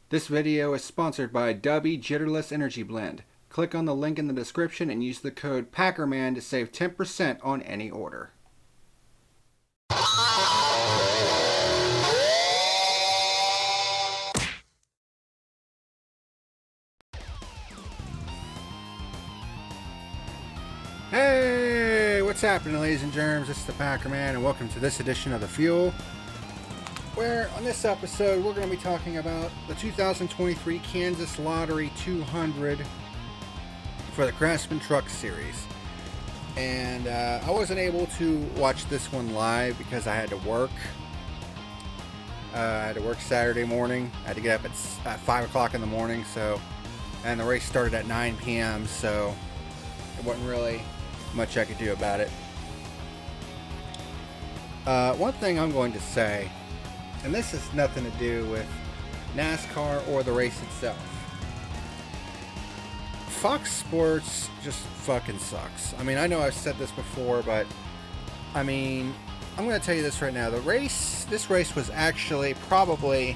This video is sponsored by Dubby Jitterless Energy Blend. Click on the link in the description and use the code PackerMan to save 10% on any order. Hey, what's happening, ladies and germs? This is the PackerMan, and welcome to this edition of The Fuel, where on this episode we're going to be talking about the 2023 Kansas Lottery 200 for the Craftsman Truck Series. And I wasn't able to watch this one live because I had to work. I had to work Saturday morning. I had to get up at 5 o'clock in the morning, and the race started at 9 p.m., so it wasn't really much I could do about it. One thing I'm going to say, and this has nothing to do with NASCAR or the race itself. Fox Sports just fucking sucks. I mean, I know I've said this before, but I mean, I'm going to tell you this right now. This race was actually probably,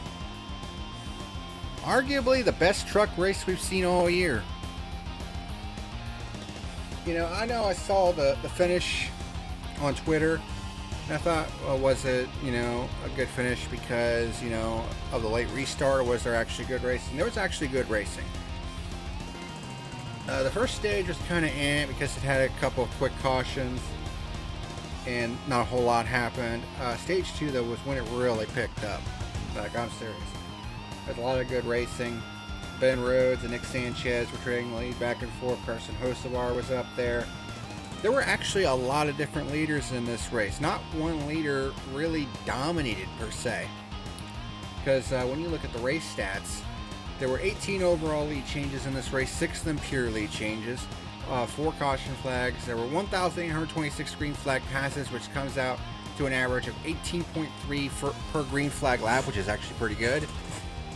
arguably, the best truck race we've seen all year. You know I saw the finish on Twitter, and I thought, well, was it, a good finish because, of the late restart, or was there actually good racing? There was actually good racing. The first stage was kind of because it had a couple of quick cautions, and not a whole lot happened. Stage 2, though, was when it really picked up. Like, I'm serious. There's a lot of good racing. Ben Rhodes and Nick Sanchez were trading the lead back and forth. Carson Hocevar was up there. There were actually a lot of different leaders in this race. Not one leader really dominated per se. Because when you look at the race stats, there were 18 overall lead changes in this race, 6 of them pure lead changes, 4 caution flags. There were 1,826 green flag passes, which comes out to an average of 18.3 per green flag lap, which is actually pretty good.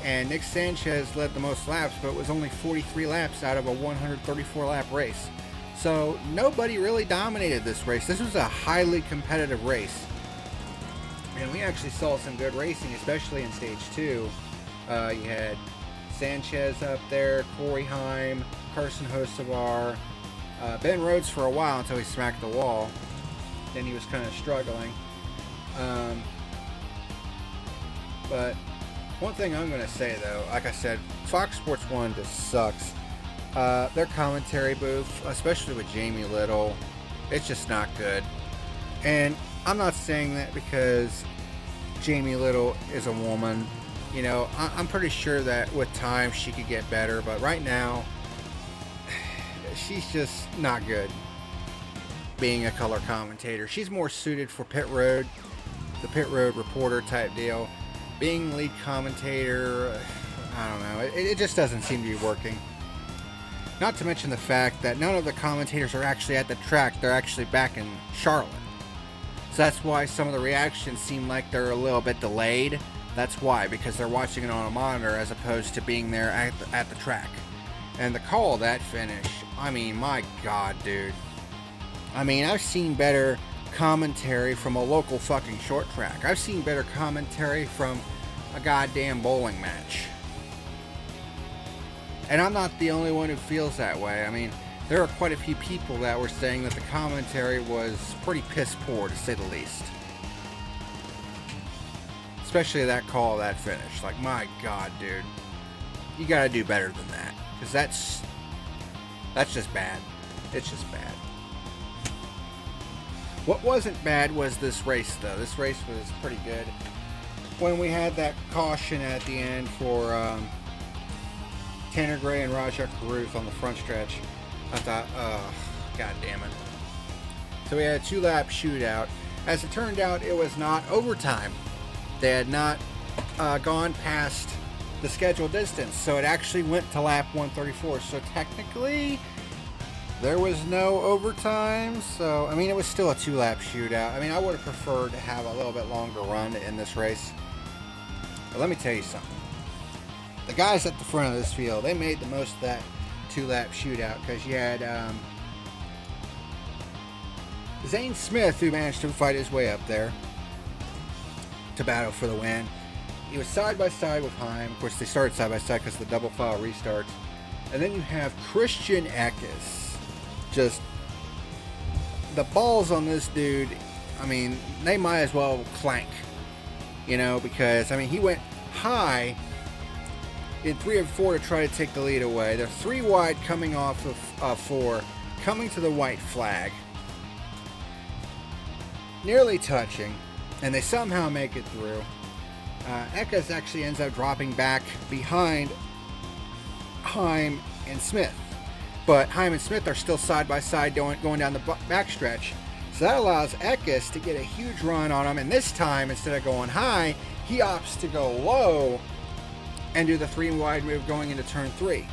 And Nick Sanchez led the most laps, but it was only 43 laps out of a 134 lap race. So nobody really dominated this race. This was a highly competitive race. And we actually saw some good racing, especially in stage 2. You had Sanchez up there, Corey Heim, Carson Hocevar, Ben Rhodes for a while until he smacked the wall. Then he was kind of struggling. But one thing I'm going to say, though, like I said, Fox Sports 1 just sucks. Their commentary booth, especially with Jamie Little, it's just not good. And I'm not saying that because Jamie Little is a woman. I'm pretty sure that with time she could get better, but right now, she's just not good being a color commentator. She's more suited for pit road, the pit road reporter type deal. Being lead commentator, I don't know, it just doesn't seem to be working. Not to mention the fact that none of the commentators are actually at the track. They're actually back in Charlotte. So that's why some of the reactions seem like they're a little bit delayed. That's why, because they're watching it on a monitor as opposed to being there at the track. And the call of that finish, I mean, my God, dude. I mean, I've seen better commentary from a local fucking short track. I've seen better commentary from a goddamn bowling match. And I'm not the only one who feels that way. I mean, there are quite a few people that were saying that the commentary was pretty piss poor, to say the least. Especially that call, that finish. Like, my God, dude. You gotta do better than that. Because that's just bad. It's just bad. What wasn't bad was this race, though. This race was pretty good. When we had that caution at the end for Tanner Gray and Rajah Caruth on the front stretch, I thought, oh, God damn it. So we had a 2-lap shootout. As it turned out, it was not overtime. They had not gone past the scheduled distance, so it actually went to lap 134. So technically, there was no overtime. So, I mean, it was still a 2-lap shootout. I mean, I would have preferred to have a little bit longer run in this race. But let me tell you something. The guys at the front of this field, they made the most of that 2-lap shootout, because you had Zane Smith, who managed to fight his way up there to battle for the win. he was side by side with Heim. Of course, they started side by side because of the double file restarts. And then you have Christian Eckes. Just the balls on this dude. I mean, they might as well clank, you know, because I mean he went high in 3 of 4 to try to take the lead away. They're 3 wide coming off of 4, coming to the white flag, nearly touching, and they somehow make it through. Eckes actually ends up dropping back behind Heim and Smith, but Heim and Smith are still side by side going down the backstretch. So that allows Eckes to get a huge run on him, and this time, instead of going high, he opts to go low and do the 3 wide move going into turn 3.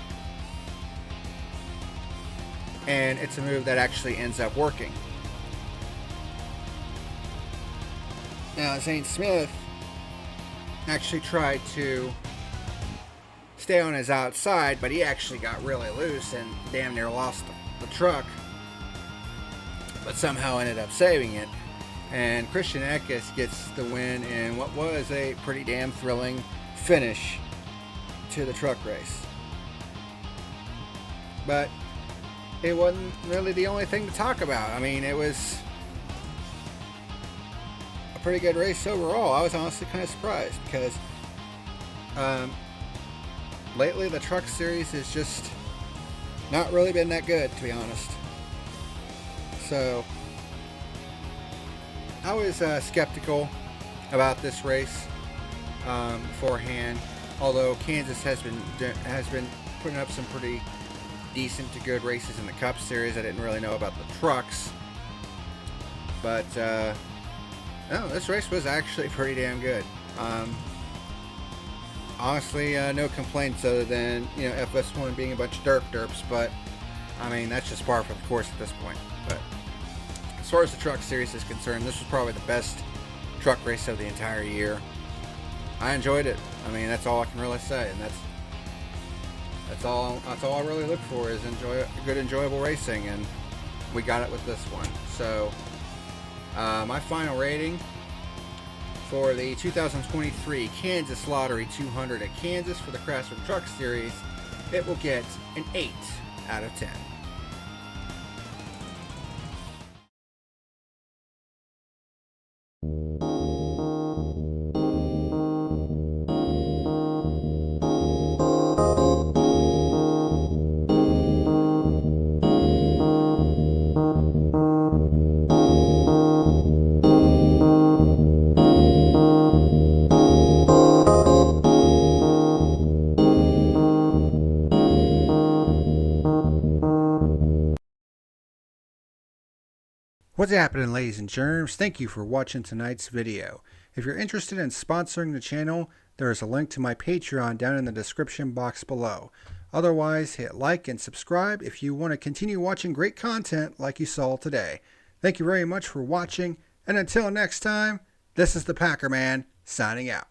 And it's a move that actually ends up working. Now, Zane Smith actually tried to stay on his outside, but he actually got really loose and damn near lost the truck, but somehow ended up saving it. And Christian Eckes gets the win in what was a pretty damn thrilling finish to the truck race. But it wasn't really the only thing to talk about. I mean, it was a pretty good race overall. I was honestly kind of surprised because lately the truck series has just not really been that good, to be honest. So I was skeptical about this race beforehand, although Kansas has been putting up some pretty decent to good races in the Cup Series. I didn't really know about the trucks, but no, this race was actually pretty damn good. Honestly, no complaints other than, you know, FS1 being a bunch of derps, but I mean, that's just par for the course at this point. But as far as the truck series is concerned, this was probably the best truck race of the entire year. I enjoyed it. I mean, that's all I can really say, and that's all I really look for is good, enjoyable racing, and we got it with this one. So my final rating for the 2023 Kansas Lottery 200 at Kansas for the Craftsman Truck Series, it will get an 8 out of 10. What's happening, ladies and germs? Thank you for watching tonight's video. If you're interested in sponsoring the channel, there is a link to my Patreon down in the description box below. Otherwise, hit like and subscribe if you want to continue watching great content like you saw today. Thank you very much for watching, and until next time, this is the PackerMan signing out.